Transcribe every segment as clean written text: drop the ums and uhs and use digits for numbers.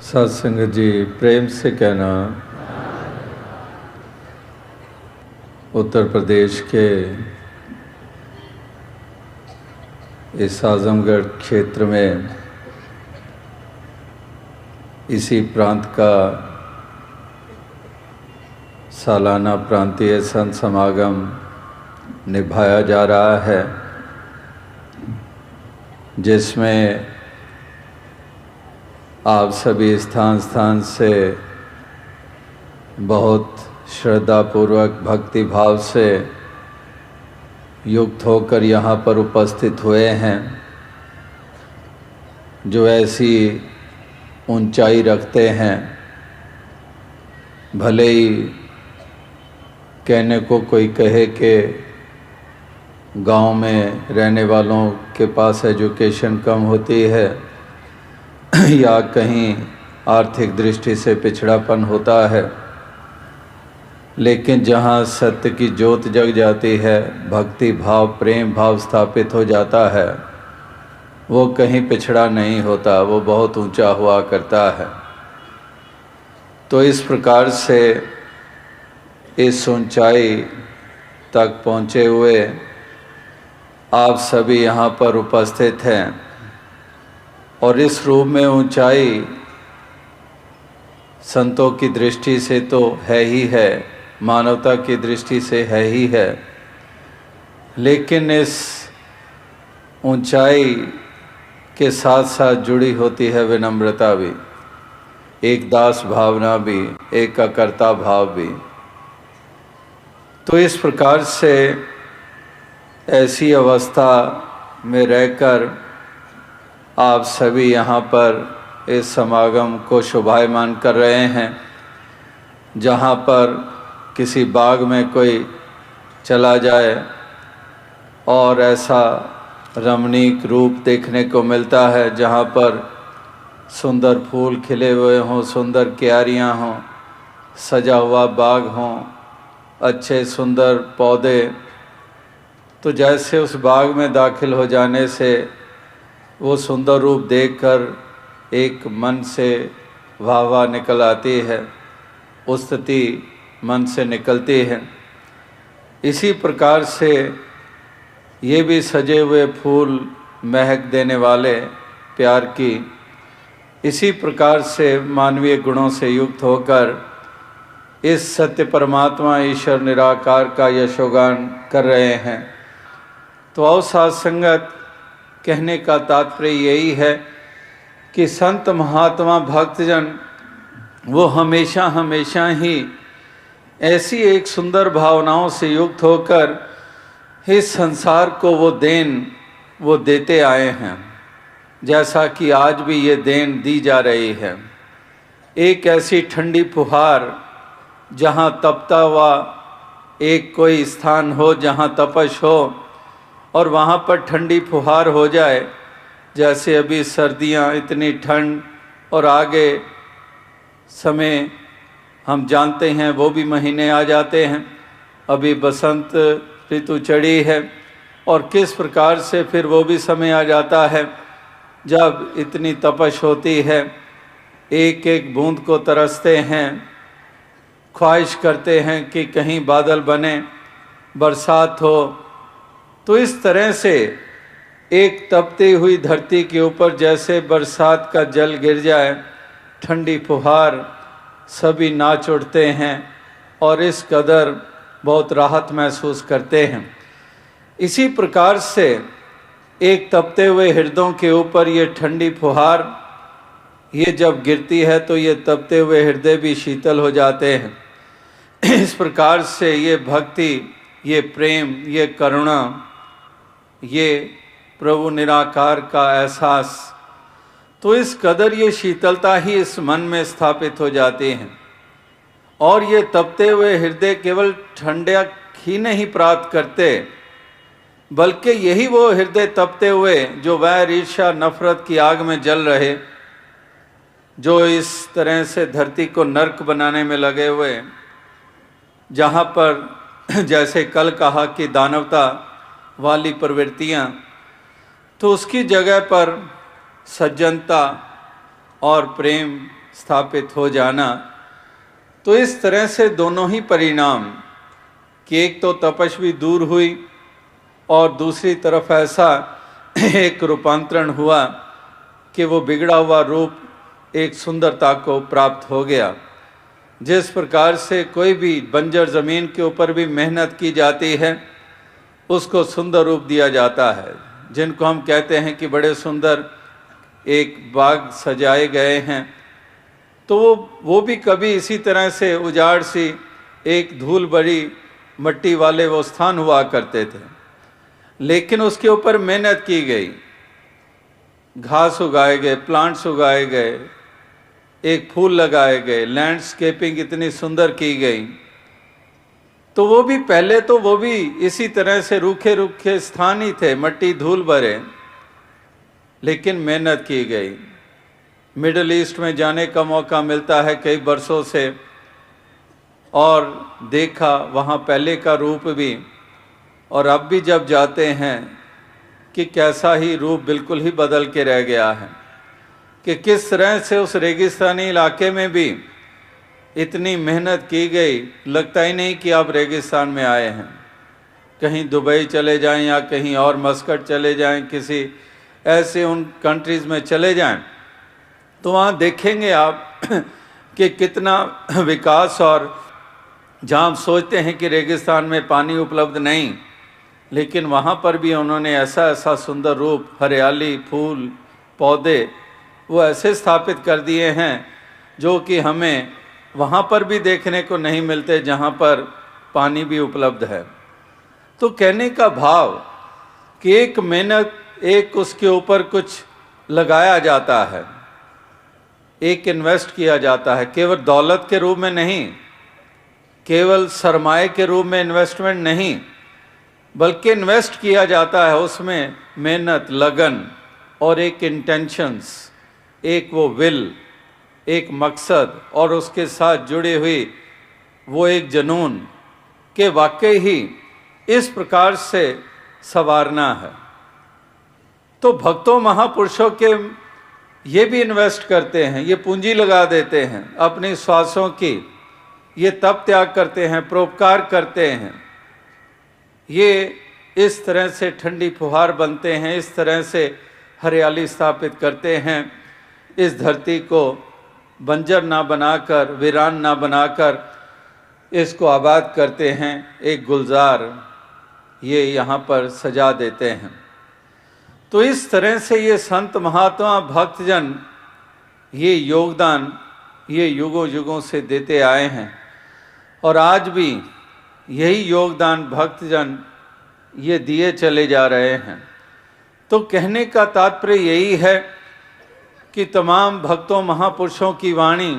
सत्संग जी प्रेम से कहना, उत्तर प्रदेश के इस आजमगढ़ क्षेत्र में इसी प्रांत का सालाना प्रांतीय संत समागम निभाया जा रहा है, जिसमें आप सभी स्थान से बहुत श्रद्धापूर्वक भक्ति भाव से युक्त होकर यहाँ पर उपस्थित हुए हैं, जो ऐसी ऊंचाई रखते हैं। भले ही कहने को कोई कहे कि गांव में रहने वालों के पास एजुकेशन कम होती है या कहीं आर्थिक दृष्टि से पिछड़ापन होता है, लेकिन जहाँ सत्य की ज्योत जग जाती है, भक्ति भाव प्रेम भाव स्थापित हो जाता है, वो कहीं पिछड़ा नहीं होता, वो बहुत ऊंचा हुआ करता है। तो इस प्रकार से इस ऊंचाई तक पहुँचे हुए आप सभी यहाँ पर उपस्थित हैं, और इस रूप में ऊंचाई संतों की दृष्टि से तो है ही है, मानवता की दृष्टि से है ही है, लेकिन इस ऊंचाई के साथ साथ जुड़ी होती है विनम्रता भी, एक दास भावना भी, एक अकर्ता भाव भी। तो इस प्रकार से ऐसी अवस्था में रहकर आप सभी यहाँ पर इस समागम को शोभायमान कर रहे हैं। जहाँ पर किसी बाग में कोई चला जाए और ऐसा रमणीक रूप देखने को मिलता है, जहाँ पर सुंदर फूल खिले हुए हों, सुंदर क्यारियाँ हों, सजा हुआ बाग हों, अच्छे सुंदर पौधे, तो जैसे उस बाग में दाखिल हो जाने से वो सुंदर रूप देखकर एक मन से वाह वाह निकल आती है, स्तुति मन से निकलती है। इसी प्रकार से ये भी सजे हुए फूल महक देने वाले प्यार की, इसी प्रकार से मानवीय गुणों से युक्त होकर इस सत्य परमात्मा ईश्वर निराकार का यशोगान कर रहे हैं। तो आओ साथ संगत, कहने का तात्पर्य यही है कि संत महात्मा भक्तजन वो हमेशा हमेशा ही ऐसी एक सुंदर भावनाओं से युक्त होकर इस संसार को वो देते आए हैं, जैसा कि आज भी ये देन दी जा रही है। एक ऐसी ठंडी फुहार जहाँ तपता हुआ एक कोई स्थान हो, जहाँ तपश हो और वहाँ पर ठंडी फुहार हो जाए, जैसे अभी सर्दियाँ, इतनी ठंड, और आगे समय हम जानते हैं वो भी महीने आ जाते हैं, अभी बसंत ऋतु चढ़ी है, और किस प्रकार से फिर वो भी समय आ जाता है जब इतनी तपश होती है, एक एक बूंद को तरसते हैं, ख्वाहिश करते हैं कि कहीं बादल बने, बरसात हो। तो इस तरह से एक तपती हुई धरती के ऊपर जैसे बरसात का जल गिर जाए, ठंडी फुहार, सभी नाच उठते हैं और इस कदर बहुत राहत महसूस करते हैं। इसी प्रकार से एक तपते हुए हृदयों के ऊपर ये ठंडी फुहार ये जब गिरती है तो ये तपते हुए हृदय भी शीतल हो जाते हैं। इस प्रकार से ये भक्ति, ये प्रेम, ये करुणा, ये प्रभु निराकार का एहसास, तो इस कदर ये शीतलता ही इस मन में स्थापित हो जाती है। और ये तपते हुए हृदय केवल ठंडक ही नहीं प्राप्त करते, बल्कि यही वो हृदय तपते हुए जो वैर ईर्ष्या नफरत की आग में जल रहे, जो इस तरह से धरती को नर्क बनाने में लगे हुए, जहाँ पर जैसे कल कहा कि दानवता वाली प्रवृत्तियाँ, तो उसकी जगह पर सज्जनता और प्रेम स्थापित हो जाना। तो इस तरह से दोनों ही परिणाम कि एक तो तपस्वी दूर हुई और दूसरी तरफ ऐसा एक रूपांतरण हुआ कि वो बिगड़ा हुआ रूप एक सुंदरता को प्राप्त हो गया। जिस प्रकार से कोई भी बंजर ज़मीन के ऊपर भी मेहनत की जाती है उसको सुंदर रूप दिया जाता है, जिनको हम कहते हैं कि बड़े सुंदर एक बाग सजाए गए हैं, तो वो भी कभी इसी तरह से उजाड़ सी एक धूल भरी मट्टी वाले वो स्थान हुआ करते थे, लेकिन उसके ऊपर मेहनत की गई, घास उगाए गए, प्लांट्स उगाए गए, एक फूल लगाए गए, लैंडस्केपिंग इतनी सुंदर की गई। तो वो भी पहले तो वो भी इसी तरह से रूखे रूखे स्थान ही थे, मट्टी धूल भरे, लेकिन मेहनत की गई। मिडल ईस्ट में जाने का मौका मिलता है कई वर्षों से, और देखा वहाँ पहले का रूप भी, और अब भी जब जाते हैं कि कैसा ही रूप बिल्कुल ही बदल के रह गया है, कि किस तरह से उस रेगिस्तानी इलाके में भी इतनी मेहनत की गई, लगता ही नहीं कि आप रेगिस्तान में आए हैं। कहीं दुबई चले जाएं या कहीं और मस्कट चले जाएं, किसी ऐसे उन कंट्रीज़ में चले जाएं, तो वहाँ देखेंगे आप कि कितना विकास, और जहाँ हम सोचते हैं कि रेगिस्तान में पानी उपलब्ध नहीं, लेकिन वहाँ पर भी उन्होंने ऐसा ऐसा सुंदर रूप, हरियाली, फूल, पौधे वो ऐसे स्थापित कर दिए हैं जो कि हमें वहाँ पर भी देखने को नहीं मिलते, जहाँ पर पानी भी उपलब्ध है। तो कहने का भाव कि एक मेहनत, एक उसके ऊपर कुछ लगाया जाता है, एक इन्वेस्ट किया जाता है, केवल दौलत के रूप में नहीं, केवल सरमाए के रूप में इन्वेस्टमेंट नहीं, बल्कि इन्वेस्ट किया जाता है उसमें मेहनत, लगन और एक इंटेंशंस, एक वो विल, एक मकसद, और उसके साथ जुड़ी हुई वो एक जुनून के वाकई ही इस प्रकार से संवारना है। तो भक्तों महापुरुषों के ये भी इन्वेस्ट करते हैं, ये पूंजी लगा देते हैं अपनी श्वासों की, ये तप त्याग करते हैं, परोपकार करते हैं, ये इस तरह से ठंडी फुहार बनते हैं, इस तरह से हरियाली स्थापित करते हैं, इस धरती को बंजर ना बनाकर, वीरान ना बनाकर इसको आबाद करते हैं, एक गुलजार ये यहाँ पर सजा देते हैं। तो इस तरह से ये संत महात्मा भक्तजन ये योगदान ये युगों युगों से देते आए हैं, और आज भी यही योगदान भक्तजन ये दिए चले जा रहे हैं। तो कहने का तात्पर्य यही है कि तमाम भक्तों महापुरुषों की वाणी,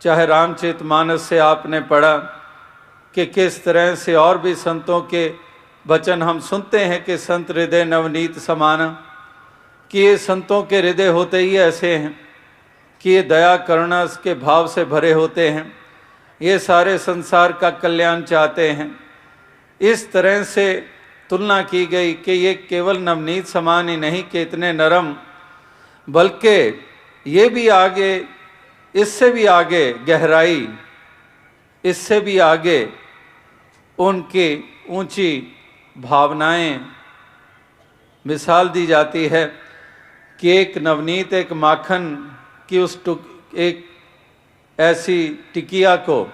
चाहे रामचरितमानस से आपने पढ़ा कि किस तरह से, और भी संतों के वचन हम सुनते हैं कि संत हृदय नवनीत समाना, कि ये संतों के हृदय होते ही ऐसे हैं कि ये दया करुणा के भाव से भरे होते हैं, ये सारे संसार का कल्याण चाहते हैं। इस तरह से तुलना की गई कि ये केवल नवनीत समान ही नहीं कि इतने नरम, बल्कि ये भी आगे, इससे भी आगे गहराई, इससे भी आगे उनकी ऊंची भावनाएं मिसाल दी जाती है कि एक नवनीत, एक माखन की उस एक ऐसी टिकिया को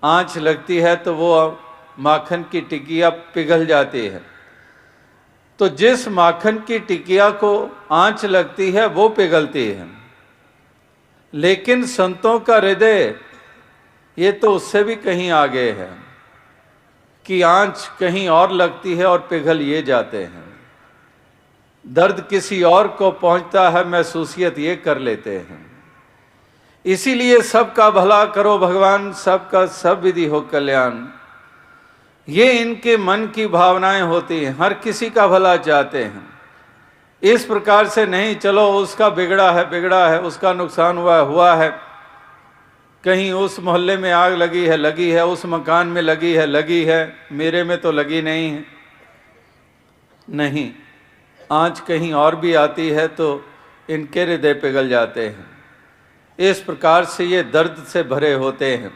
आंच लगती है तो वो माखन की टिकिया पिघल जाती है। तो जिस माखन की टिकिया को आंच लगती है वो पिघलती है, लेकिन संतों का हृदय ये तो उससे भी कहीं आगे है कि आंच कहीं और लगती है और पिघल ये जाते हैं। दर्द किसी और को पहुंचता है, महसूसियत ये कर लेते हैं। इसीलिए सबका भला करो भगवान, सबका सब विधि हो कल्याण, ये इनके मन की भावनाएं होती हैं, हर किसी का भला चाहते हैं। इस प्रकार से नहीं चलो उसका बिगड़ा है, उसका नुकसान हुआ है, कहीं उस मोहल्ले में आग लगी है, उस मकान में लगी है, मेरे में तो लगी नहीं है। नहीं, आँच कहीं और भी आती है तो इनके हृदय पिघल जाते हैं। इस प्रकार से ये दर्द से भरे होते हैं,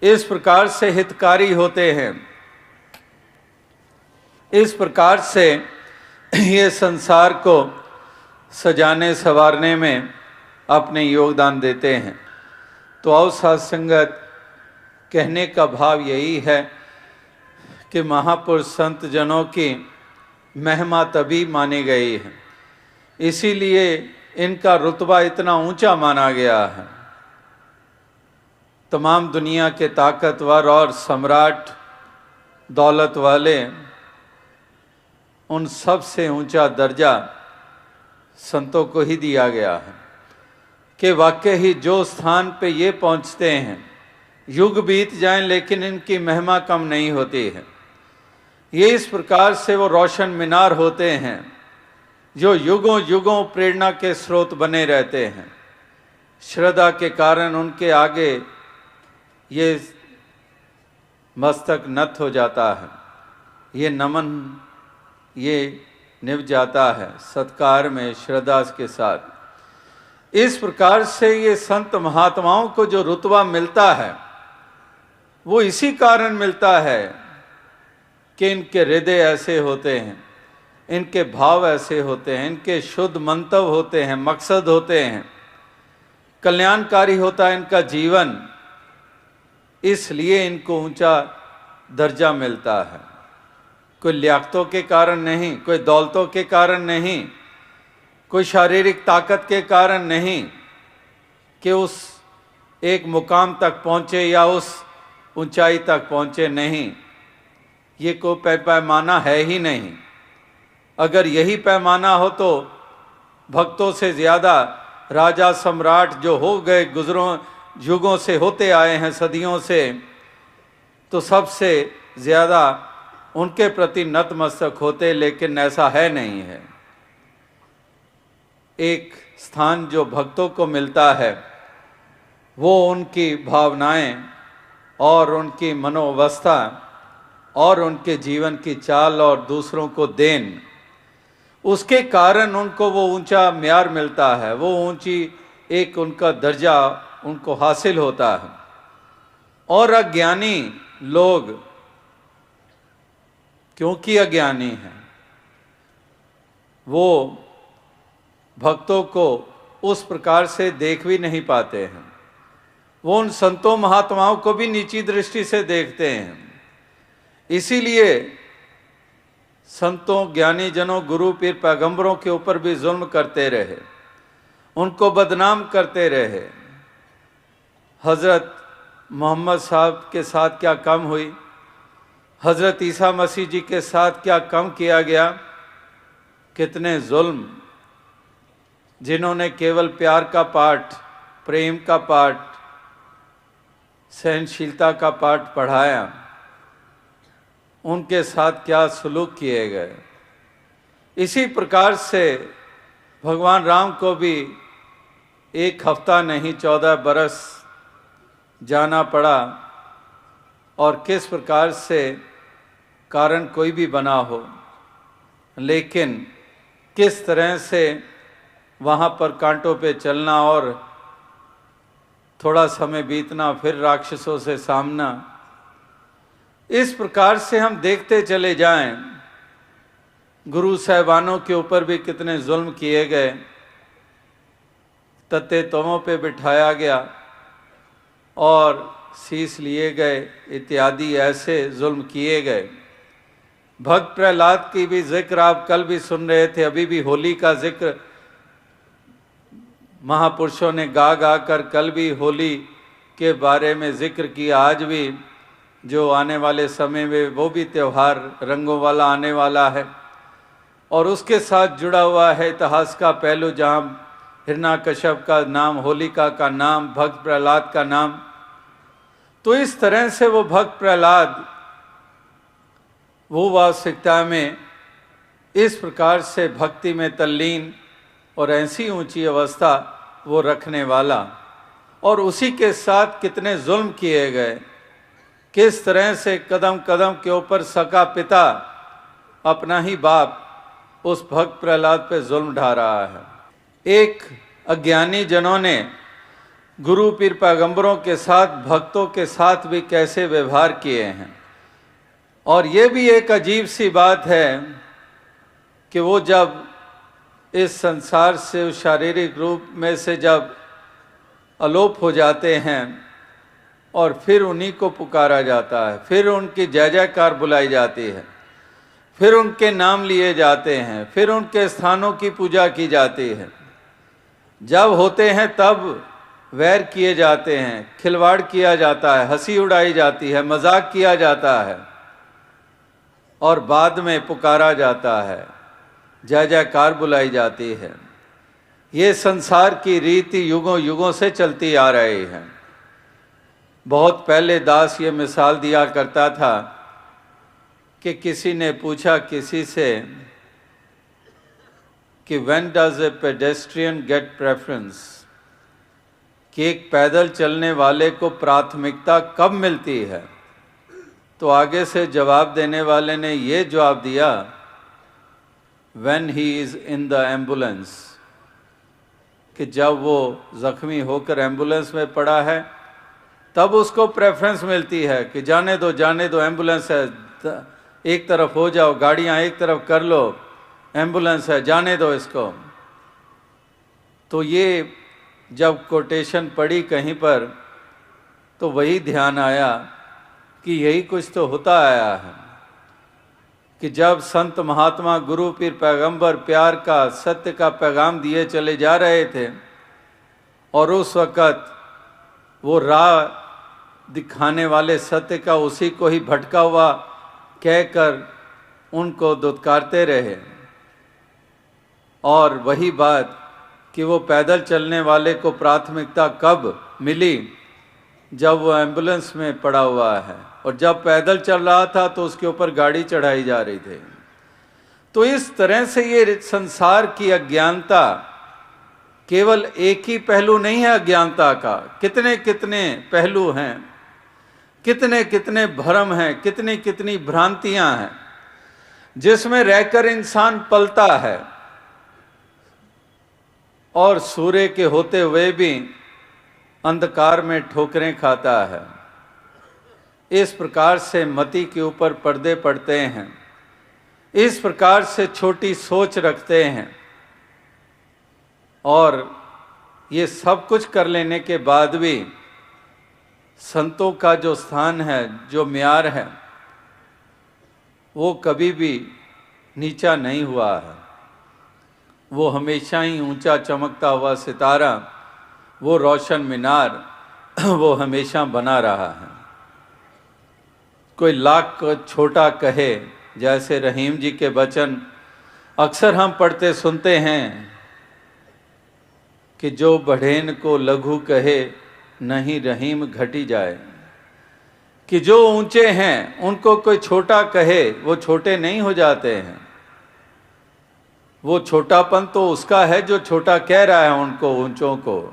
इस प्रकार से हितकारी होते हैं, इस प्रकार से ये संसार को सजाने संवारने में अपने योगदान देते हैं। तो आओ साध संगत, कहने का भाव यही है कि महापुरुष संत जनों की महिमा तभी मानी गई है, इसीलिए इनका रुतबा इतना ऊंचा माना गया है। तमाम दुनिया के ताकतवर और सम्राट दौलत वाले, उन सब से ऊंचा दर्जा संतों को ही दिया गया है कि वाकई ही जो स्थान पे ये पहुंचते हैं, युग बीत जाएं लेकिन इनकी महिमा कम नहीं होती है। ये इस प्रकार से वो रोशन मीनार होते हैं जो युगों युगों प्रेरणा के स्रोत बने रहते हैं। श्रद्धा के कारण उनके आगे ये मस्तक नत हो जाता है, ये नमन ये निभ जाता है सत्कार में, श्रद्धा के साथ। इस प्रकार से ये संत महात्माओं को जो रुतबा मिलता है वो इसी कारण मिलता है कि इनके हृदय ऐसे होते हैं, इनके भाव ऐसे होते हैं, इनके शुद्ध मंतव्य होते हैं, मकसद होते हैं, कल्याणकारी होता है इनका जीवन, इसलिए इनको ऊंचा दर्जा मिलता है। कोई लियाकतों के कारण नहीं, कोई दौलतों के कारण नहीं, कोई शारीरिक ताकत के कारण नहीं कि उस एक मुकाम तक पहुँचे या उस ऊंचाई तक पहुँचे, नहीं। ये कोई पैमाना है ही नहीं। अगर यही पैमाना हो तो भक्तों से ज़्यादा राजा सम्राट जो हो गए गुजरों युगों से होते आए हैं, सदियों से, तो सबसे ज़्यादा उनके प्रति नतमस्तक होते, लेकिन ऐसा है नहीं है। एक स्थान जो भक्तों को मिलता है वो उनकी भावनाएं और उनकी मनोवस्था और उनके जीवन की चाल और दूसरों को देन, उसके कारण उनको वो ऊंचा म्यार मिलता है, वो ऊंची एक उनका दर्जा उनको हासिल होता है। और अज्ञानी लोग क्योंकि अज्ञानी हैं, वो भक्तों को उस प्रकार से देख भी नहीं पाते हैं, वो उन संतों महात्माओं को भी नीची दृष्टि से देखते हैं। इसीलिए संतों, ज्ञानी जनों, गुरु पीर पैगंबरों के ऊपर भी जुल्म करते रहे, उनको बदनाम करते रहे। हज़रत मोहम्मद साहब के साथ क्या कम हुई, हज़रत ईसा मसीह जी के साथ क्या कम किया गया। कितने जुल्म, जिन्होंने केवल प्यार का पाठ, प्रेम का पाठ, सहनशीलता का पाठ पढ़ाया, उनके साथ क्या सलूक किए गए। इसी प्रकार से भगवान राम को भी एक हफ्ता नहीं 14 बरस जाना पड़ा, और किस प्रकार से कारण कोई भी बना हो, लेकिन किस तरह से वहाँ पर कांटों पे चलना और थोड़ा समय बीतना, फिर राक्षसों से सामना, इस प्रकार से हम देखते चले जाएं। गुरु साहिबानों के ऊपर भी कितने जुल्म किए गए, तत्ते तवों पे बिठाया गया और शीश लिए गए, इत्यादि ऐसे जुल्म किए गए। भक्त प्रहलाद की भी जिक्र आप कल भी सुन रहे थे, अभी भी होली का जिक्र महापुरुषों ने गा गा कर कल भी होली के बारे में जिक्र किया। आज भी जो आने वाले समय में वो भी त्यौहार रंगों वाला आने वाला है, और उसके साथ जुड़ा हुआ है इतिहास का पहलू, जहाँ हिरण्याकश्यप का नाम, होलिका का नाम, भक्त प्रहलाद का नाम। तो इस तरह से वो भक्त प्रहलाद वो वास्तविकता में इस प्रकार से भक्ति में तल्लीन और ऐसी ऊंची अवस्था वो रखने वाला, और उसी के साथ कितने जुल्म किए गए, किस तरह से कदम कदम के ऊपर सका पिता अपना ही बाप उस भक्त प्रहलाद पे जुल्म ढा रहा है। एक अज्ञानी जनों ने गुरु पीर पैगंबरों के साथ, भक्तों के साथ भी कैसे व्यवहार किए हैं। और ये भी एक अजीब सी बात है कि वो जब इस संसार से, उस शारीरिक रूप में से जब अलोप हो जाते हैं और फिर उन्हीं को पुकारा जाता है, फिर उनकी जय जयकार बुलाई जाती है, फिर उनके नाम लिए जाते हैं, फिर उनके स्थानों की पूजा की जाती है। जब होते हैं तब वैर किए जाते हैं, खिलवाड़ किया जाता है, हंसी उड़ाई जाती है, मजाक किया जाता है और बाद में पुकारा जाता है, जय जयकार बुलाई जाती है। ये संसार की रीति युगों युगों से चलती आ रही है। बहुत पहले दास ये मिसाल दिया करता था कि किसी ने पूछा किसी से कि when does a pedestrian get preference, कि एक पैदल चलने वाले को प्राथमिकता कब मिलती है। तो आगे से जवाब देने वाले ने ये जवाब दिया, when he is in the ambulance, कि जब वो जख्मी होकर एम्बुलेंस में पड़ा है तब उसको प्रेफरेंस मिलती है कि जाने दो जाने दो, एम्बुलेंस है, एक तरफ हो जाओ, गाड़ियां एक तरफ कर लो, एम्बुलेंस है, जाने दो इसको। तो ये जब कोटेशन पड़ी कहीं पर तो वही ध्यान आया कि यही कुछ तो होता आया है कि जब संत महात्मा, गुरु पीर पैगंबर प्यार का, सत्य का पैगाम दिए चले जा रहे थे और उस वक़्त वो राह दिखाने वाले सत्य का उसी को ही भटका हुआ कहकर उनको दुत्कारते रहे। और वही बात कि वो पैदल चलने वाले को प्राथमिकता कब मिली, जब वो एम्बुलेंस में पड़ा हुआ है, और जब पैदल चल रहा था तो उसके ऊपर गाड़ी चढ़ाई जा रही थी। तो इस तरह से ये संसार की अज्ञानता केवल एक ही पहलू नहीं है अज्ञानता का, कितने कितने पहलू हैं, कितने कितने भ्रम हैं, कितनी कितनी भ्रांतियां हैं जिसमें रहकर इंसान पलता है और सूर्य के होते हुए भी अंधकार में ठोकरें खाता है। इस प्रकार से मति के ऊपर पर्दे पड़ते हैं, इस प्रकार से छोटी सोच रखते हैं और ये सब कुछ कर लेने के बाद भी संतों का जो स्थान है, जो म्यार है, वो कभी भी नीचा नहीं हुआ है। वो हमेशा ही ऊंचा चमकता हुआ सितारा, वो रोशन मीनार, वो हमेशा बना रहा है। कोई लाख को छोटा कहे, जैसे रहीम जी के वचन अक्सर हम पढ़ते सुनते हैं कि जो बढ़ेन को लघु कहे, नहीं रहीम घटी जाए। कि जो ऊंचे हैं उनको कोई छोटा कहे, वो छोटे नहीं हो जाते हैं। वो छोटापन तो उसका है जो छोटा कह रहा है उनको, ऊंचों को,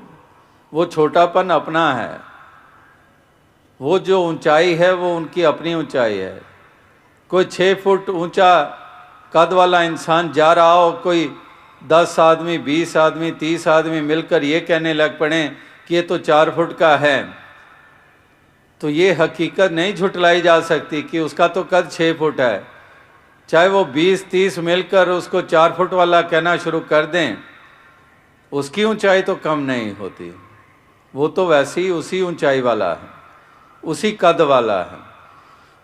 वो छोटापन अपना है। वो जो ऊंचाई है वो उनकी अपनी ऊंचाई है। कोई 6 फुट ऊंचा कद वाला इंसान जा रहा हो, कोई 10 आदमी, 20 आदमी, 30 आदमी मिलकर ये कहने लग पड़े कि ये तो 4 फुट का है, तो ये हकीकत नहीं झुटलाई जा सकती कि उसका तो कद 6 फुट है। चाहे वो 20-30 मिलकर उसको 4 फुट वाला कहना शुरू कर दें, उसकी ऊंचाई तो कम नहीं होती। वो तो वैसे ही उसी ऊंचाई वाला है, उसी कद वाला है।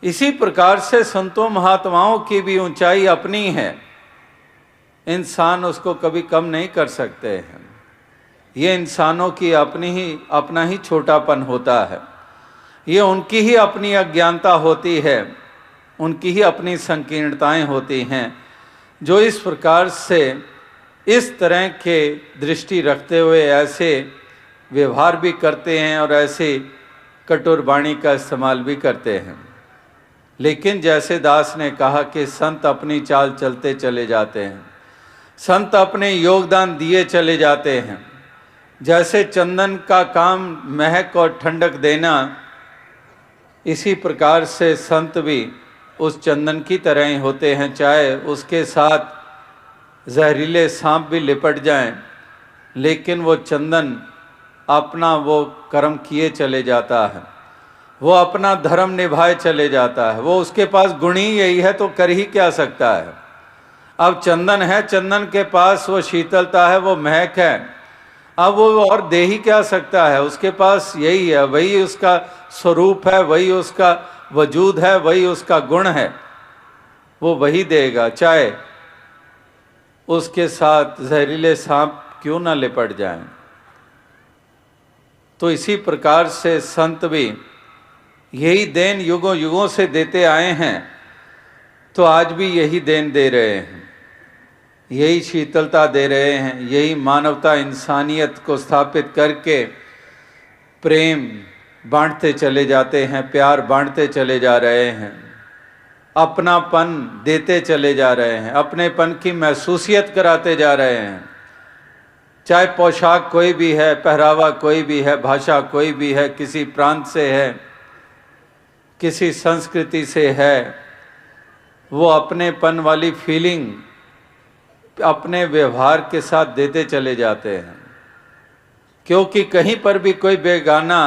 इसी प्रकार से संतों महात्माओं की भी ऊंचाई अपनी है, इंसान उसको कभी कम नहीं कर सकते हैं। ये इंसानों की अपना ही छोटापन होता है, ये उनकी ही अपनी अज्ञानता होती है, उनकी ही अपनी संकीर्णताएं होती हैं, जो इस प्रकार से इस तरह के दृष्टि रखते हुए ऐसे व्यवहार भी करते हैं और ऐसे कठोर वाणी का इस्तेमाल भी करते हैं। लेकिन जैसे दास ने कहा कि संत अपनी चाल चलते चले जाते हैं, संत अपने योगदान दिए चले जाते हैं। जैसे चंदन का काम महक और ठंडक देना, इसी प्रकार से संत भी उस चंदन की तरह ही होते हैं, चाहे उसके साथ जहरीले सांप भी लिपट जाएं, लेकिन वो चंदन अपना वो कर्म किए चले जाता है, वो अपना धर्म निभाए चले जाता है, वो उसके पास गुण ही यही है तो कर ही क्या सकता है। अब चंदन है, चंदन के पास वो शीतलता है, वो महक है, अब वो और दे ही क्या सकता है, उसके पास यही है, वही उसका स्वरूप है, वही उसका वजूद है, वही उसका गुण है, वो वही देगा, चाहे उसके साथ जहरीले सांप क्यों ना लिपट जाएं। तो इसी प्रकार से संत भी यही देन युगों युगों से देते आए हैं, तो आज भी यही देन दे रहे हैं, यही शीतलता दे रहे हैं, यही मानवता इंसानियत को स्थापित करके प्रेम बांटते चले जाते हैं, प्यार बांटते चले जा रहे हैं, अपनापन देते चले जा रहे हैं, अपनेपन की महसूसियत कराते जा रहे हैं। चाहे पोशाक कोई भी है, पहरावा कोई भी है, भाषा कोई भी है, किसी प्रांत से है, किसी संस्कृति से है, वो अपनेपन वाली फीलिंग अपने व्यवहार के साथ देते चले जाते हैं। क्योंकि कहीं पर भी कोई बेगाना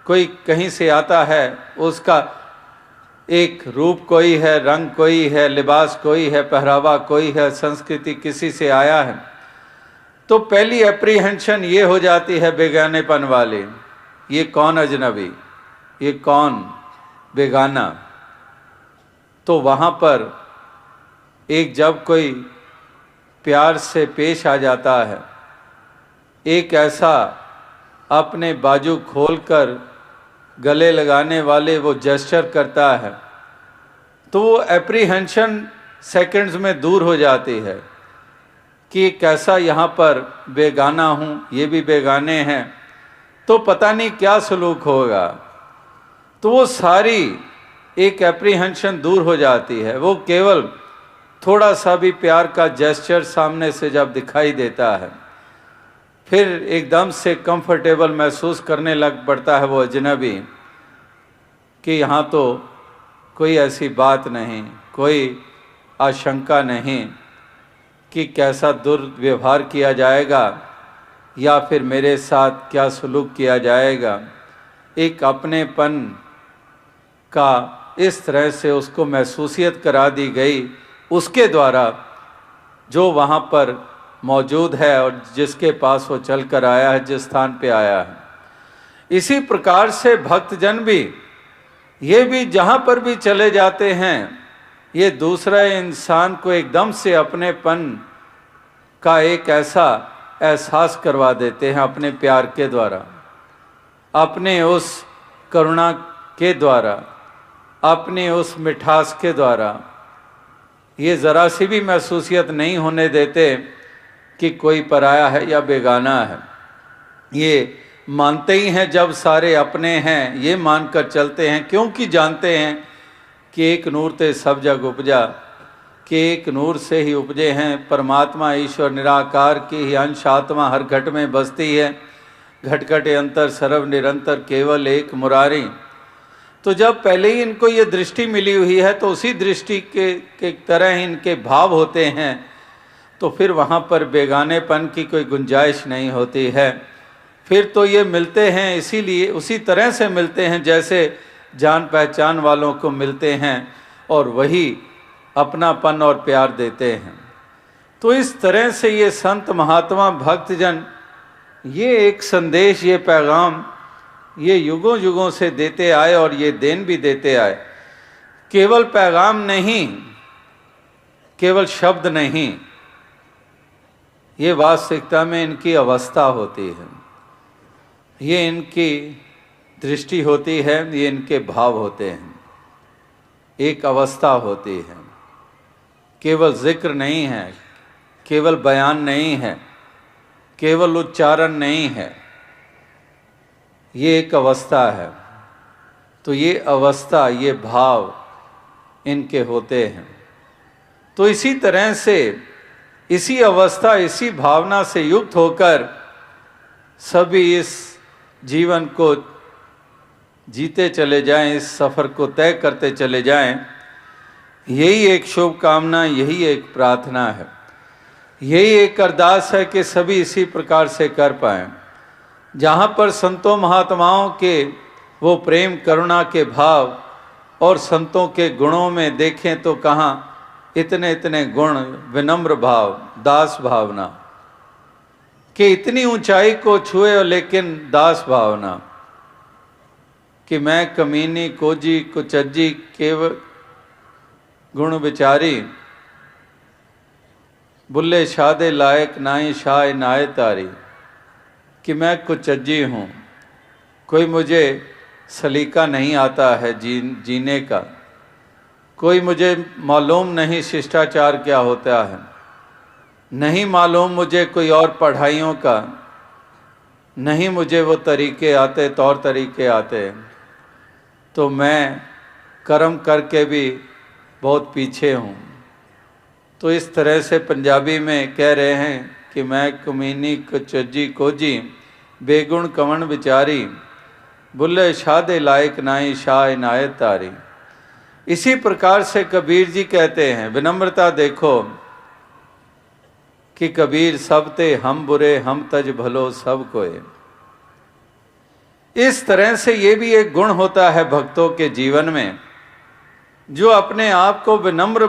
कोई कहीं से आता है, उसका एक रूप कोई है, रंग कोई है, लिबास कोई है, पहरावा कोई है, संस्कृति किसी से आया है, तो पहली एप्रीहेंशन ये हो जाती है बेगानेपन वाली, ये कौन अजनबी, ये कौन बेगाना। तो वहाँ पर एक जब कोई प्यार से पेश आ जाता है, एक ऐसा अपने बाजू खोलकर गले लगाने वाले वो जेस्चर करता है, तो वो एप्रीहेंशन सेकंड्स में दूर हो जाती है कि कैसा यहाँ पर बेगाना हूँ, ये भी बेगाने हैं, तो पता नहीं क्या सलूक होगा। तो वो सारी एक एप्रीहेंशन दूर हो जाती है। वो केवल थोड़ा सा भी प्यार का जेस्चर सामने से जब दिखाई देता है, फिर एकदम से कंफर्टेबल महसूस करने लग पड़ता है वो अजनबी कि यहाँ तो कोई ऐसी बात नहीं, कोई आशंका नहीं कि कैसा दुर्व्यवहार किया जाएगा या फिर मेरे साथ क्या सलूक किया जाएगा। एक अपनेपन का इस तरह से उसको महसूसियत करा दी गई उसके द्वारा जो वहाँ पर मौजूद है और जिसके पास वो चल कर आया है, जिस स्थान पे आया है। इसी प्रकार से भक्तजन भी ये भी जहाँ पर भी चले जाते हैं, ये दूसरा इंसान को एकदम से अपनेपन का एक ऐसा एहसास करवा देते हैं अपने प्यार के द्वारा, अपने उस करुणा के द्वारा, अपने उस मिठास के द्वारा। ये ज़रा सी भी महसूसियत नहीं होने देते कि कोई पराया है या बेगाना है। ये मानते ही हैं जब सारे अपने हैं, ये मानकर चलते हैं, क्योंकि जानते हैं कि एक नूर ते सब जग उपजा, कि एक नूर से ही उपजे हैं। परमात्मा ईश्वर निराकार की ही अंश आत्मा हर घट में बसती है, घट घट अंतर सर्व निरंतर केवल एक मुरारी। तो जब पहले ही इनको ये दृष्टि मिली हुई है, तो उसी दृष्टि के तरह ही इनके भाव होते हैं, तो फिर वहाँ पर बेगानेपन की कोई गुंजाइश नहीं होती है। फिर तो ये मिलते हैं इसीलिए उसी तरह से मिलते हैं जैसे जान पहचान वालों को मिलते हैं, और वही अपनापन और प्यार देते हैं। तो इस तरह से ये संत महात्मा भक्तजन ये एक संदेश, ये पैगाम ये युगों युगों से देते आए और ये देन भी देते आए। केवल पैगाम नहीं, केवल शब्द नहीं, ये वास्तविकता में इनकी अवस्था होती है, ये इनकी दृष्टि होती है, ये इनके भाव होते हैं, एक अवस्था होती है। केवल जिक्र नहीं है, केवल बयान नहीं है, केवल उच्चारण नहीं है, ये एक अवस्था है। तो ये अवस्था, ये भाव इनके होते हैं। तो इसी तरह से इसी अवस्था, इसी भावना से युक्त होकर सभी इस जीवन को जीते चले जाएं, इस सफ़र को तय करते चले जाएं। यही एक शुभकामना, यही एक प्रार्थना है, यही एक अरदास है कि सभी इसी प्रकार से कर पाएं। जहाँ पर संतों महात्माओं के वो प्रेम करुणा के भाव और संतों के गुणों में देखें तो कहाँ इतने इतने गुण, विनम्र भाव, दास भावना कि इतनी ऊंचाई को छुए और लेकिन दास भावना कि मैं कमीनी कोजी कुचज्जी केवल गुण विचारी, बुल्ले शादे लायक नाई शाह नाय तारी, कि मैं कुचज्जी हूँ, कोई मुझे सलीका नहीं आता है जीने का, कोई मुझे मालूम नहीं शिष्टाचार क्या होता है, नहीं मालूम मुझे कोई और पढ़ाइयों का, नहीं मुझे वो तरीके आते, तौर तरीके आते, तो मैं कर्म करके भी बहुत पीछे हूँ। तो इस तरह से पंजाबी में कह रहे हैं कि मैं कमीनी कुचज्जी कोजी बेगुण कवण विचारी, बुल्ले शादे लायक नाई शाह नायत तारी। इसी प्रकार से कबीर जी कहते हैं, विनम्रता देखो कि कबीर सब ते हम बुरे हम तज भलो सब कोय। इस तरह से ये भी एक गुण होता है भक्तों के जीवन में, जो अपने आप को विनम्र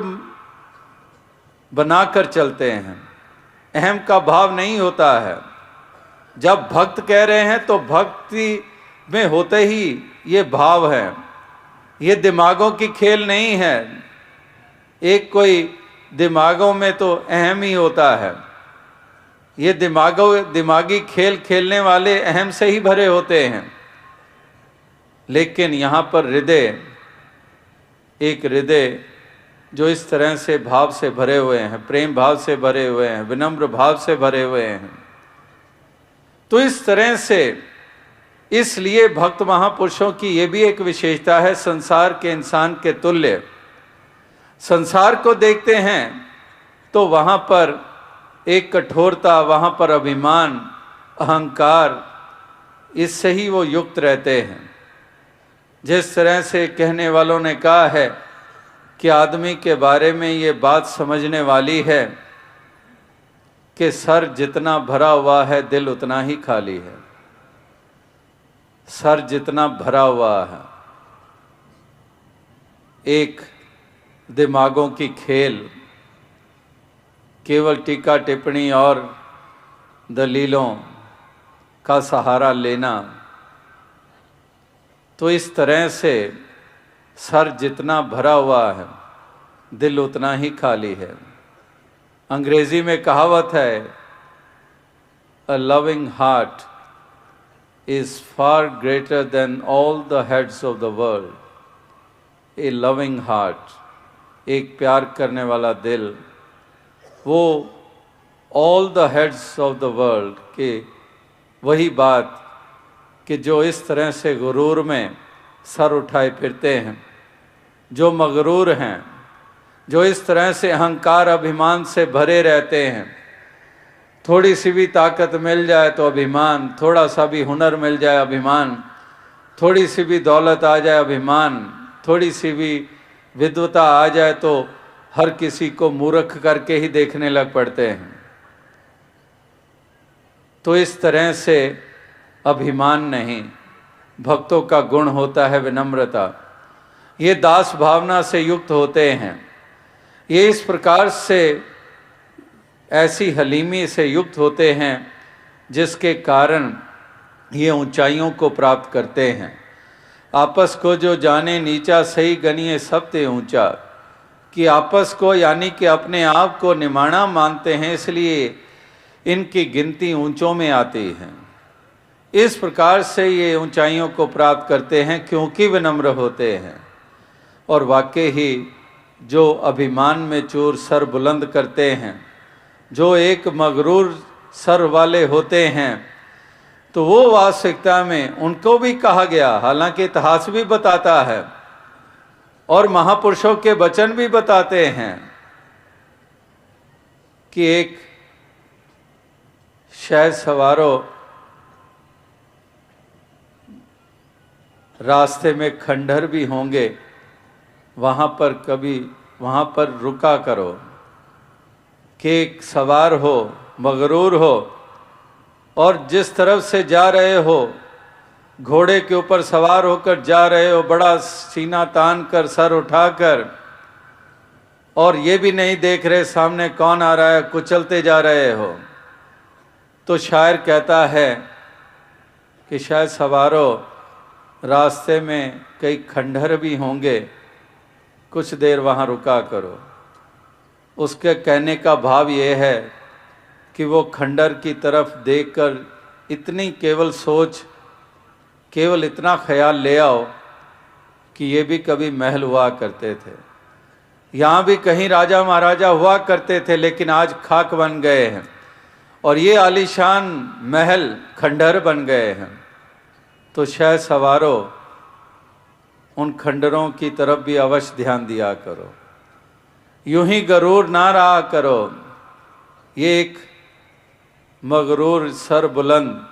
बनाकर चलते हैं। अहम का भाव नहीं होता है। जब भक्त कह रहे हैं तो भक्ति में होते ही ये भाव है, ये दिमागों की खेल नहीं है। एक कोई दिमागों में तो अहम ही होता है, ये दिमागी खेल खेलने वाले अहम से ही भरे होते हैं। लेकिन यहाँ पर हृदय, एक हृदय जो इस तरह से भाव से भरे हुए हैं, प्रेम भाव से भरे हुए हैं, विनम्र भाव से भरे हुए हैं, तो इस तरह से, इसलिए भक्त महापुरुषों की ये भी एक विशेषता है, संसार के इंसान के तुल्य। संसार को देखते हैं तो वहाँ पर एक कठोरता, वहाँ पर अभिमान, अहंकार, इससे ही वो युक्त रहते हैं। जिस तरह से कहने वालों ने कहा है कि आदमी के बारे में ये बात समझने वाली है कि सर जितना भरा हुआ है दिल उतना ही खाली है। सर जितना भरा हुआ है, एक दिमागों की खेल, केवल टीका टिप्पणी और दलीलों का सहारा लेना, तो इस तरह से सर जितना भरा हुआ है दिल उतना ही खाली है। अंग्रेजी में कहावत है, a loving heart is far greater than all the heads of the world. A loving heart, एक प्यार करने वाला दिल, वो all the heads of the world के, वही बात कि जो इस तरह से गुरूर में सर उठाए फिरते हैं, जो मगरूर हैं, जो इस तरह से अहंकार अभिमान से भरे रहते हैं, थोड़ी सी भी ताकत मिल जाए तो अभिमान, थोड़ा सा भी हुनर मिल जाए अभिमान, थोड़ी सी भी दौलत आ जाए अभिमान, थोड़ी सी भी विद्वता आ जाए तो हर किसी को मूर्ख करके ही देखने लग पड़ते हैं। तो इस तरह से अभिमान नहीं, भक्तों का गुण होता है विनम्रता। ये दास भावना से युक्त होते हैं, ये इस प्रकार से ऐसी हलीमी से युक्त होते हैं जिसके कारण ये ऊंचाइयों को प्राप्त करते हैं। आपस को जो जाने नीचा सही गनिए सब ते ऊंचा, कि आपस को यानी कि अपने आप को निमाणा मानते हैं, इसलिए इनकी गिनती ऊंचों में आती है। इस प्रकार से ये ऊंचाइयों को प्राप्त करते हैं क्योंकि विनम्र होते हैं। और वाकई ही जो अभिमान में चूर सर बुलंद करते हैं, जो एक मगरूर सर वाले होते हैं, तो वो वास्तविकता में उनको भी कहा गया, हालांकि इतिहास भी बताता है और महापुरुषों के वचन भी बताते हैं कि एक शहर सवारों रास्ते में खंडहर भी होंगे, वहाँ पर रुका करो कि एक सवार हो, मगरूर हो और जिस तरफ से जा रहे हो, घोड़े के ऊपर सवार होकर जा रहे हो, बड़ा सीना तान कर, सर उठाकर, और ये भी नहीं देख रहे सामने कौन आ रहा है, कुचलते जा रहे हो, तो शायर कहता है कि शायद सवारों, रास्ते में कई खंडहर भी होंगे, कुछ देर वहाँ रुका करो। उसके कहने का भाव ये है कि वो खंडहर की तरफ देखकर इतनी केवल सोच, केवल इतना ख्याल ले आओ कि ये भी कभी महल हुआ करते थे, यहाँ भी कहीं राजा महाराजा हुआ करते थे, लेकिन आज खाक बन गए हैं और ये आलीशान महल खंडहर बन गए हैं। तो शायद सवारों, उन खंडरों की तरफ भी अवश्य ध्यान दिया करो, यूं ही गरूर ना रहा करो। ये एक मगरूर सर बुलंद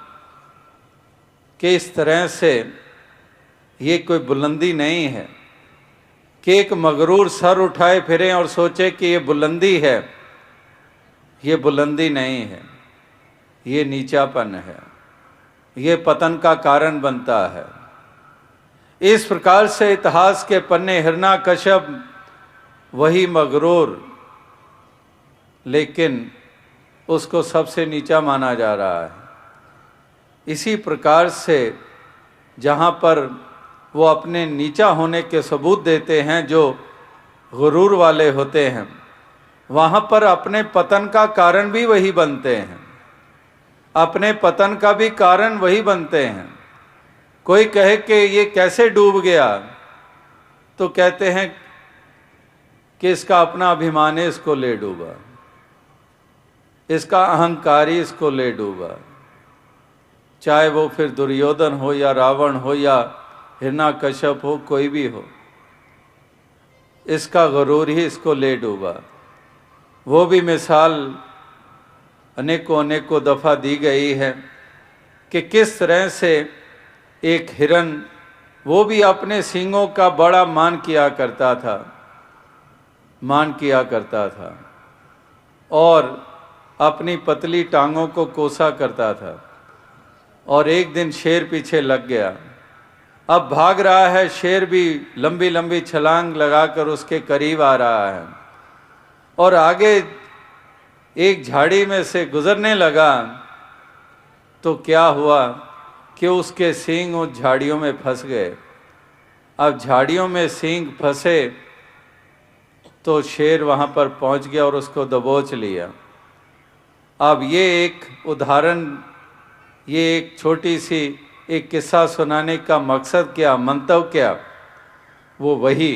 कि इस तरह से ये कोई बुलंदी नहीं है कि एक मगरूर सर उठाए फिरें और सोचे कि ये बुलंदी है। ये बुलंदी नहीं है, ये नीचापन है, ये पतन का कारण बनता है। इस प्रकार से इतिहास के पन्ने हिरण्यकश्यप वही मगरूर, लेकिन उसको सबसे नीचा माना जा रहा है। इसी प्रकार से जहाँ पर वो अपने नीचा होने के सबूत देते हैं, जो गुरूर वाले होते हैं, वहाँ पर अपने पतन का कारण भी वही बनते हैं, अपने पतन का भी कारण वही बनते हैं। कोई कहे कि ये कैसे डूब गया, तो कहते हैं कि इसका अपना अभिमान है, इसको ले डूबा, इसका अहंकारी इसको ले डूबा। चाहे वो फिर दुर्योधन हो या रावण हो या हिरण्यकश्यप हो, कोई भी हो, इसका गुरूर ही इसको ले डूबा। वो भी मिसाल अनेकों अनेकों दफ़ा दी गई है कि किस तरह से एक हिरन, वो भी अपने सींगों का बड़ा मान किया करता था, मान किया करता था और अपनी पतली टांगों को कोसा करता था। और एक दिन शेर पीछे लग गया। अब भाग रहा है, शेर भी लंबी लंबी छलांग लगाकर उसके करीब आ रहा है और आगे एक झाड़ी में से गुजरने लगा। तो क्या हुआ कि उसके सींग उस झाड़ियों में फंस गए। अब झाड़ियों में सींग फंसे तो शेर वहाँ पर पहुँच गया और उसको दबोच लिया। अब ये एक उदाहरण, ये एक छोटी सी एक किस्सा सुनाने का मकसद क्या, मंतव्य क्या, वो वही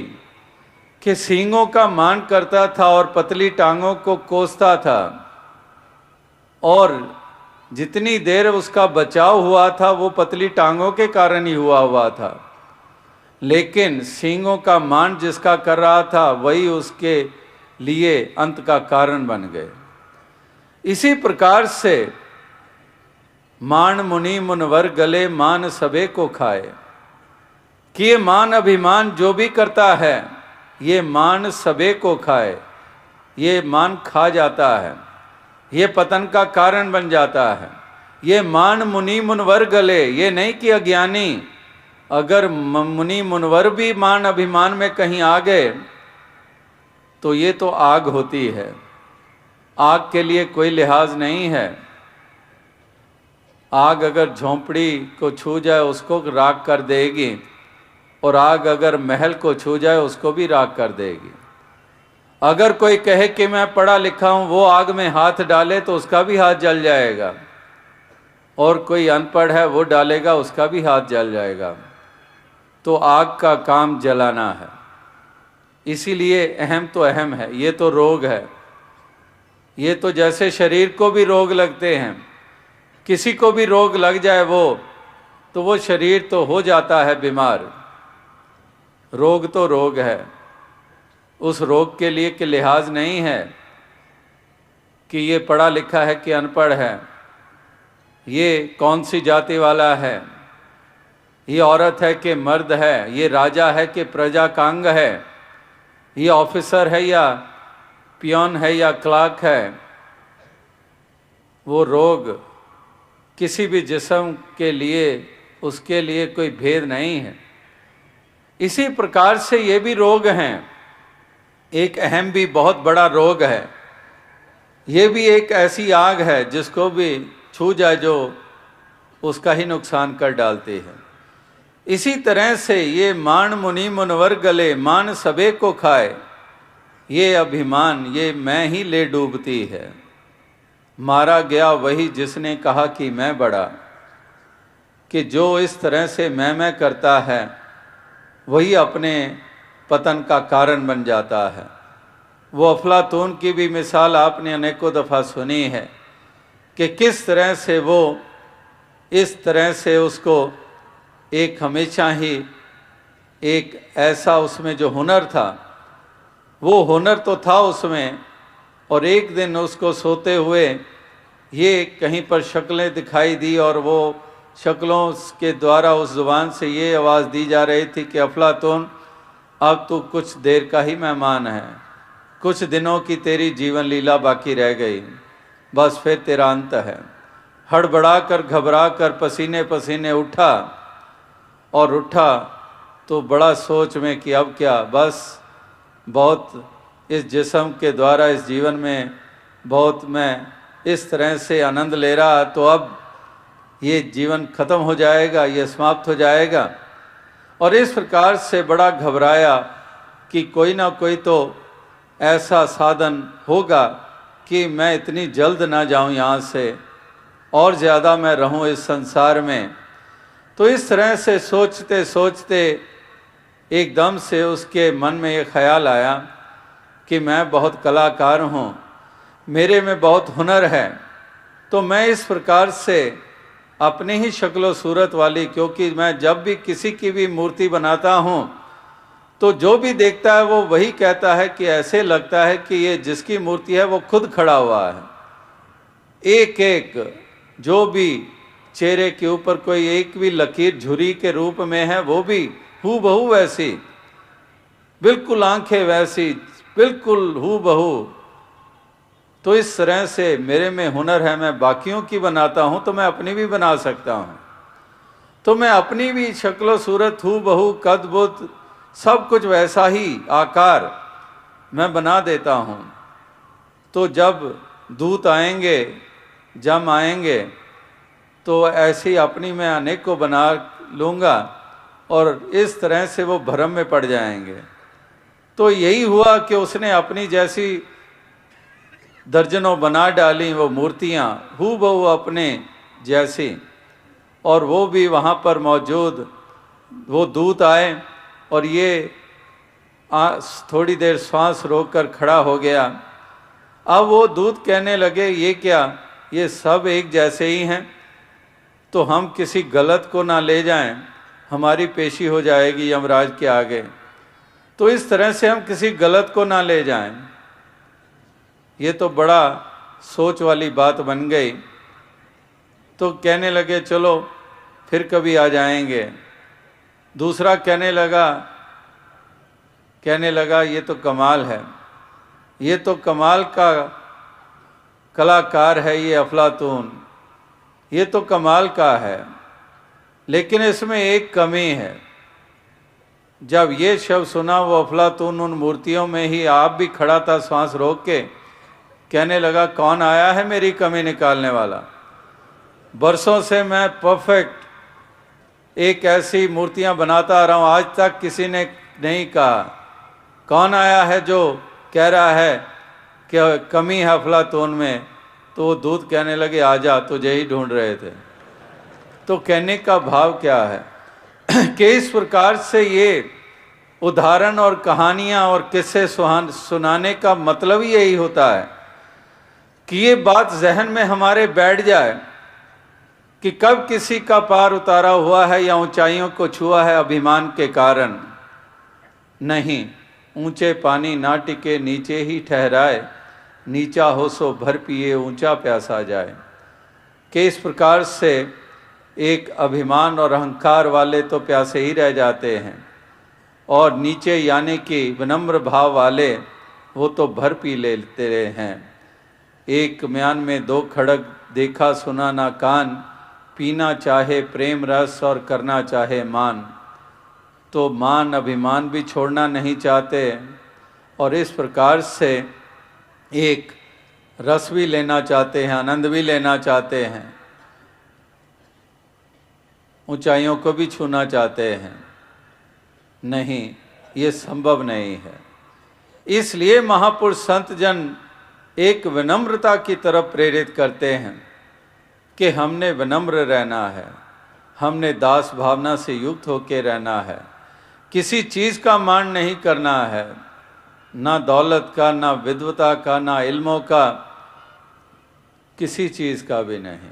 कि सींगों का मान करता था और पतली टांगों को कोसता था, और जितनी देर उसका बचाव हुआ था वो पतली टांगों के कारण ही हुआ था, लेकिन सींगों का मान जिसका कर रहा था वही उसके लिए अंत का कारण बन गए। इसी प्रकार से मान मुनि मुनवर गले, मान सबे को खाए, कि ये मान अभिमान जो भी करता है ये मान सबे को खाए, ये मान खा जाता है, ये पतन का कारण बन जाता है। ये मान मुनि मुनवर गले, ये नहीं कि अज्ञानी, अगर मुनि मुनवर भी मान अभिमान में कहीं आ गए तो ये तो आग होती है, आग के लिए कोई लिहाज नहीं है। आग अगर झोंपड़ी को छू जाए उसको राख कर देगी, और आग अगर महल को छू जाए उसको भी राख कर देगी। अगर कोई कहे कि मैं पढ़ा लिखा हूँ, वो आग में हाथ डाले तो उसका भी हाथ जल जाएगा, और कोई अनपढ़ है वो डालेगा उसका भी हाथ जल जाएगा। तो आग का काम जलाना है, इसीलिए अहम तो अहम है। ये तो रोग है, ये तो जैसे शरीर को भी रोग लगते हैं, किसी को भी रोग लग जाए तो वो शरीर तो हो जाता है बीमार। रोग तो रोग है, उस रोग के लिए कि लिहाज नहीं है कि ये पढ़ा लिखा है कि अनपढ़ है, ये कौन सी जाति वाला है, ये औरत है कि मर्द है, ये राजा है कि प्रजा का अंग है, ये ऑफिसर है या पियोन है या क्लार्क है। वो रोग किसी भी जिस्म के लिए उसके लिए कोई भेद नहीं है। इसी प्रकार से ये भी रोग हैं, एक अहम भी बहुत बड़ा रोग है। ये भी एक ऐसी आग है जिसको भी छू जाए जो उसका ही नुकसान कर डालती है। इसी तरह से ये मान मुनि मुनवर गले, मान सबे को खाए, ये अभिमान ये मैं ही ले डूबती है। मारा गया वही जिसने कहा कि मैं बड़ा, कि जो इस तरह से मैं करता है वही अपने पतन का कारण बन जाता है। वो अफलातून की भी मिसाल आपने अनेकों दफ़ा सुनी है कि किस तरह से वो इस तरह से उसको एक हमेशा ही एक ऐसा उसमें जो हुनर था, वो हुनर तो था उसमें, और एक दिन उसको सोते हुए ये कहीं पर शक्लें दिखाई दी और वो शक्लों के द्वारा उस ज़ुबान से ये आवाज़ दी जा रही थी कि अफलातून अब तू कुछ देर का ही मेहमान है, कुछ दिनों की तेरी जीवन लीला बाकी रह गई, बस फिर तेरा अंत है। हड़बड़ा कर घबरा कर पसीने पसीने उठा और उठा तो बड़ा सोच में कि अब क्या, बस बहुत इस जिस्म के द्वारा इस जीवन में बहुत मैं इस तरह से आनंद ले रहा, तो अब ये जीवन खत्म हो जाएगा, ये समाप्त हो जाएगा। और इस प्रकार से बड़ा घबराया कि कोई ना कोई तो ऐसा साधन होगा कि मैं इतनी जल्द ना जाऊं यहाँ से और ज़्यादा मैं रहूं इस संसार में। तो इस तरह से सोचते सोचते एकदम से उसके मन में ये ख्याल आया कि मैं बहुत कलाकार हूँ, मेरे में बहुत हुनर है, तो मैं इस प्रकार से अपनी ही शक्ल सूरत वाली, क्योंकि मैं जब भी किसी की भी मूर्ति बनाता हूँ तो जो भी देखता है वो वही कहता है कि ऐसे लगता है कि ये जिसकी मूर्ति है वो खुद खड़ा हुआ है। एक एक जो भी चेहरे के ऊपर कोई एक भी लकीर झुर्री के रूप में है वो भी हूबहू वैसी, बिल्कुल आंखें वैसी, बिल्कुल हूबहू। तो इस तरह से मेरे में हुनर है, मैं बाकियों की बनाता हूँ तो मैं अपनी भी बना सकता हूँ। तो मैं अपनी भी शक्ल सूरत हूबहू कद बुद्ध सब कुछ वैसा ही आकार मैं बना देता हूँ। तो जब दूत आएंगे, जम आएंगे, तो ऐसी अपनी मैं अनेक को बना लूँगा और इस तरह से वो भ्रम में पड़ जाएंगे। तो यही हुआ कि उसने अपनी जैसी दर्जनों बना डाली वो मूर्तियाँ हूबहू अपने जैसी, और वो भी वहाँ पर मौजूद वो दूत आए और ये थोड़ी देर श्वास रोककर खड़ा हो गया। अब वो दूत कहने लगे ये क्या, ये सब एक जैसे ही हैं, तो हम किसी गलत को ना ले जाएं, हमारी पेशी हो जाएगी यमराज के आगे, तो इस तरह से हम किसी गलत को ना ले जाएं। ये तो बड़ा सोच वाली बात बन गई। तो कहने लगे चलो फिर कभी आ जाएंगे। दूसरा कहने लगा ये तो कमाल है, ये तो कमाल का कलाकार है ये अफलातून, ये तो कमाल का है, लेकिन इसमें एक कमी है। जब ये शब्द सुना वो अफलातून उन मूर्तियों में ही आप भी खड़ा था सांस रोक के, कहने लगा कौन आया है मेरी कमी निकालने वाला। बरसों से मैं परफेक्ट एक ऐसी मूर्तियां बनाता आ रहा हूँ, आज तक किसी ने नहीं कहा कौन आया है जो कह रहा है कि कमी है अफलातून में। तो वो दूत कहने लगे आजा, तुझे ही ढूंढ रहे थे। तो कहने का भाव क्या है कि इस प्रकार से ये उदाहरण और कहानियाँ और किस्से सुनाने का मतलब ही यही होता है कि ये बात जहन में हमारे बैठ जाए कि कब किसी का पार उतारा हुआ है या ऊंचाइयों को छुआ है अभिमान के कारण। नहीं, ऊंचे पानी ना टिके नीचे ही ठहराए, नीचा हो सो भर पिए ऊंचा प्यासा जाए। कि इस प्रकार से एक अभिमान और अहंकार वाले तो प्यासे ही रह जाते हैं, और नीचे यानी कि विनम्र भाव वाले वो तो भर पी लेते हैं। एक म्यान में दो खड़ग देखा सुना ना कान, पीना चाहे प्रेम रस और करना चाहे मान, तो मान अभिमान भी छोड़ना नहीं चाहते और इस प्रकार से एक रस भी लेना चाहते हैं, आनंद भी लेना चाहते हैं, ऊंचाइयों को भी छूना चाहते हैं। नहीं, ये संभव नहीं है। इसलिए महापुरुष संत जन एक विनम्रता की तरफ प्रेरित करते हैं कि हमने विनम्र रहना है, हमने दास भावना से युक्त होकर रहना है, किसी चीज़ का मान नहीं करना है, ना दौलत का, ना विद्वता का, ना इल्मों का, किसी चीज़ का भी नहीं।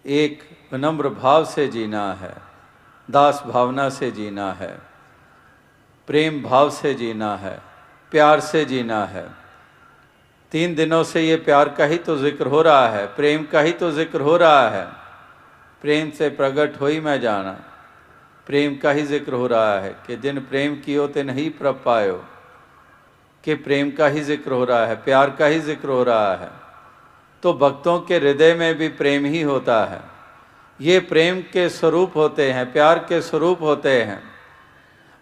एक विनम्र भाव से जीना है, दास भावना से जीना है, प्रेम भाव से जीना है, प्यार से जीना है। 3 दिनों से ये प्यार का ही तो जिक्र हो रहा है, प्रेम का ही तो जिक्र हो रहा है। प्रेम से प्रकट हो ही मैं जाना, प्रेम का ही जिक्र हो रहा है कि जिन प्रेम कियो ते नहीं प्रभ पायो, कि प्रेम का ही जिक्र हो रहा है, प्यार का ही जिक्र हो रहा है। तो भक्तों के हृदय में भी प्रेम ही होता है। ये प्रेम के स्वरूप होते हैं, प्यार के स्वरूप होते हैं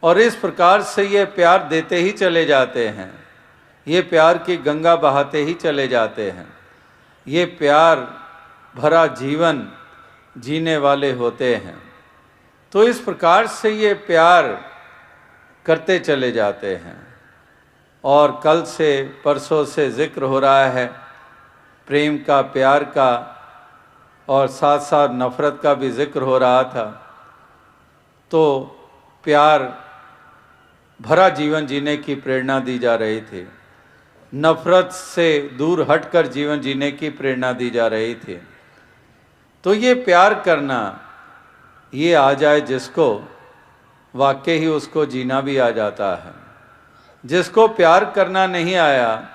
और इस प्रकार से ये प्यार देते ही चले जाते हैं, ये प्यार की गंगा बहाते ही चले जाते हैं। ये प्यार भरा जीवन जीने वाले होते हैं। तो इस प्रकार से ये प्यार करते चले जाते हैं। और कल से परसों से जिक्र हो रहा है प्रेम का, प्यार का, और साथ साथ नफ़रत का भी जिक्र हो रहा था। तो प्यार भरा जीवन जीने की प्रेरणा दी जा रही थी, नफ़रत से दूर हटकर जीवन जीने की प्रेरणा दी जा रही थी। तो ये प्यार करना, ये आ जाए जिसको, वाकई ही उसको जीना भी आ जाता है। जिसको प्यार करना नहीं आया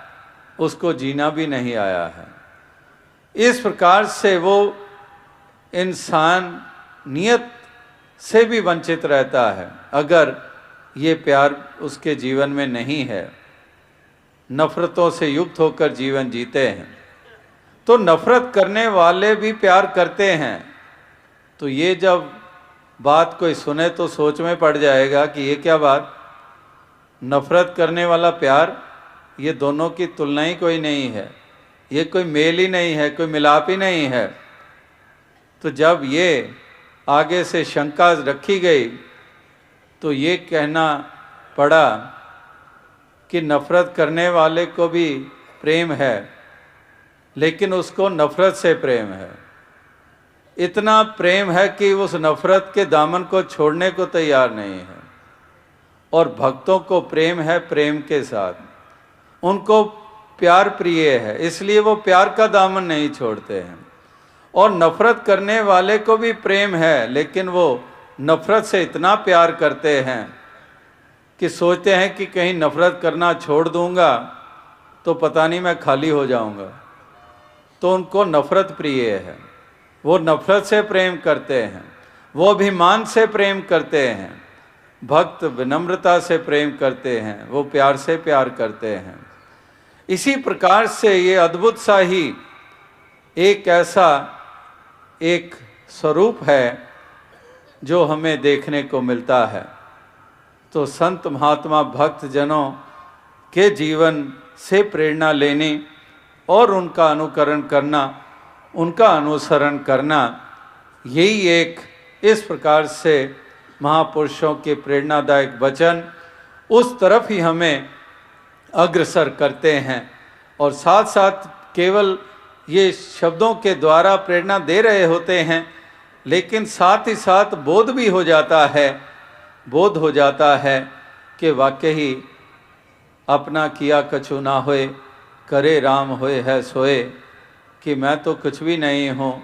उसको जीना भी नहीं आया है। इस प्रकार से वो इंसान नियत से भी वंचित रहता है अगर ये प्यार उसके जीवन में नहीं है, नफ़रतों से युक्त होकर जीवन जीते हैं। तो नफ़रत करने वाले भी प्यार करते हैं। तो ये जब बात कोई सुने तो सोच में पड़ जाएगा कि ये क्या बात, नफ़रत करने वाला प्यार, ये दोनों की तुलना ही कोई नहीं है, ये कोई मेल ही नहीं है, कोई मिलाप ही नहीं है। तो जब ये आगे से शंका रखी गई तो ये कहना पड़ा कि नफ़रत करने वाले को भी प्रेम है, लेकिन उसको नफ़रत से प्रेम है। इतना प्रेम है कि उस नफ़रत के दामन को छोड़ने को तैयार नहीं है। और भक्तों को प्रेम है प्रेम के साथ, उनको प्यार प्रिय है, इसलिए वो प्यार का दामन नहीं छोड़ते हैं। और नफ़रत करने वाले को भी प्रेम है, लेकिन वो नफ़रत से इतना प्यार करते हैं कि सोचते हैं कि कहीं नफ़रत करना छोड़ दूंगा तो पता नहीं मैं खाली हो जाऊंगा। तो उनको नफ़रत प्रिय है, वो नफ़रत से प्रेम करते हैं, वो अभिमान से प्रेम करते हैं। भक्त विनम्रता से प्रेम करते हैं, वो प्यार से प्यार करते हैं। इसी प्रकार से ये अद्भुत सा ही एक ऐसा एक स्वरूप है जो हमें देखने को मिलता है। तो संत महात्मा भक्त जनों के जीवन से प्रेरणा लेनी और उनका अनुकरण करना, उनका अनुसरण करना, यही एक इस प्रकार से महापुरुषों के प्रेरणादायक वचन उस तरफ ही हमें अग्रसर करते हैं। और साथ साथ केवल ये शब्दों के द्वारा प्रेरणा दे रहे होते हैं, लेकिन साथ ही साथ बोध भी हो जाता है, बोध हो जाता है कि वाकई अपना किया कछु ना होए, करे राम होए है सोए, कि मैं तो कुछ भी नहीं हूँ,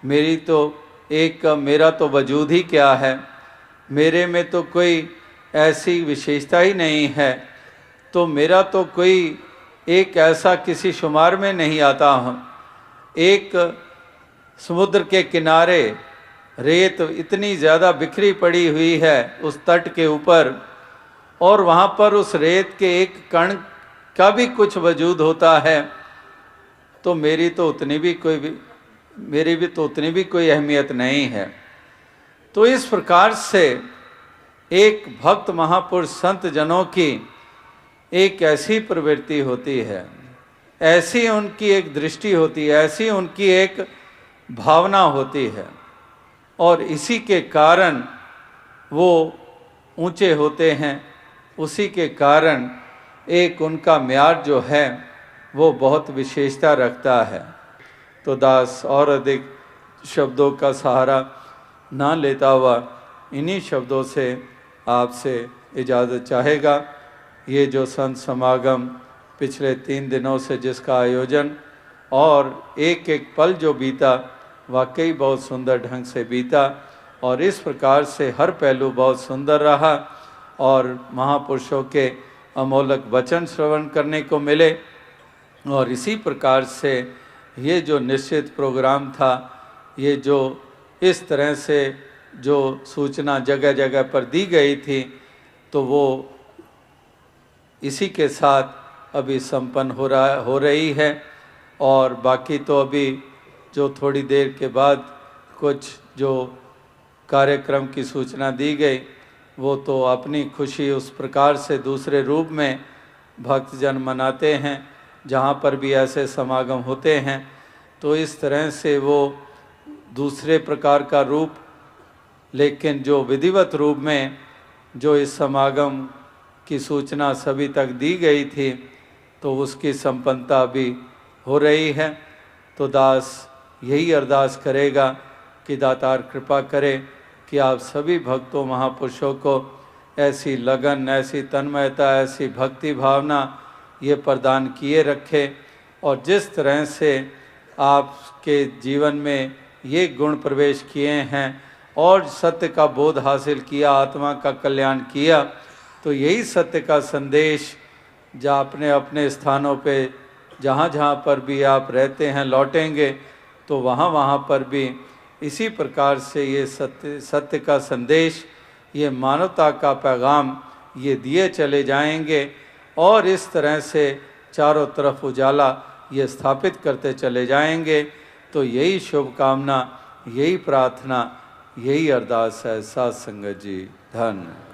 मेरा तो वजूद ही क्या है, मेरे में तो कोई ऐसी विशेषता ही नहीं है, तो मेरा तो कोई एक ऐसा किसी शुमार में नहीं आता हूँ। एक समुद्र के किनारे रेत इतनी ज़्यादा बिखरी पड़ी हुई है उस तट के ऊपर, और वहाँ पर उस रेत के एक कण का भी कुछ वजूद होता है, तो मेरी तो उतनी भी कोई मेरी भी तो उतनी भी कोई अहमियत नहीं है। तो इस प्रकार से एक भक्त महापुरुष संत जनों की एक ऐसी प्रवृत्ति होती है, ऐसी उनकी एक दृष्टि होती है, ऐसी उनकी एक भावना होती है, और इसी के कारण वो ऊंचे होते हैं। उसी के कारण एक उनका म्यार जो है वो बहुत विशेषता रखता है। तो दास और अधिक शब्दों का सहारा ना लेता हुआ इन्हीं शब्दों से आपसे इजाज़त चाहेगा। ये जो संत समागम पिछले 3 दिनों से जिसका आयोजन और एक एक पल जो बीता, वाकई बहुत सुंदर ढंग से बीता, और इस प्रकार से हर पहलू बहुत सुंदर रहा और महापुरुषों के अमोलक वचन श्रवण करने को मिले। और इसी प्रकार से ये जो निश्चित प्रोग्राम था, ये जो इस तरह से जो सूचना जगह जगह पर दी गई थी, तो वो इसी के साथ अभी संपन्न हो रही है। और बाकी तो अभी जो थोड़ी देर के बाद कुछ जो कार्यक्रम की सूचना दी गई, वो तो अपनी खुशी उस प्रकार से दूसरे रूप में भक्तजन मनाते हैं, जहाँ पर भी ऐसे समागम होते हैं। तो इस तरह से वो दूसरे प्रकार का रूप, लेकिन जो विधिवत रूप में जो इस समागम की सूचना सभी तक दी गई थी, तो उसकी संपन्नता भी हो रही है। तो दास यही अरदास करेगा कि दातार कृपा करे कि आप सभी भक्तों महापुरुषों को ऐसी लगन, ऐसी तन्मयता, ऐसी भक्ति भावना ये प्रदान किए रखे, और जिस तरह से आपके जीवन में ये गुण प्रवेश किए हैं और सत्य का बोध हासिल किया, आत्मा का कल्याण किया, तो यही सत्य का संदेश जहाँ अपने अपने स्थानों पे जहाँ जहाँ पर भी आप रहते हैं लौटेंगे, तो वहाँ वहाँ पर भी इसी प्रकार से ये सत्य का संदेश, ये मानवता का पैगाम ये दिए चले जाएंगे, और इस तरह से चारों तरफ उजाला ये स्थापित करते चले जाएंगे। तो यही शुभकामना, यही प्रार्थना, यही अरदास है। साध संगत जी धन्य।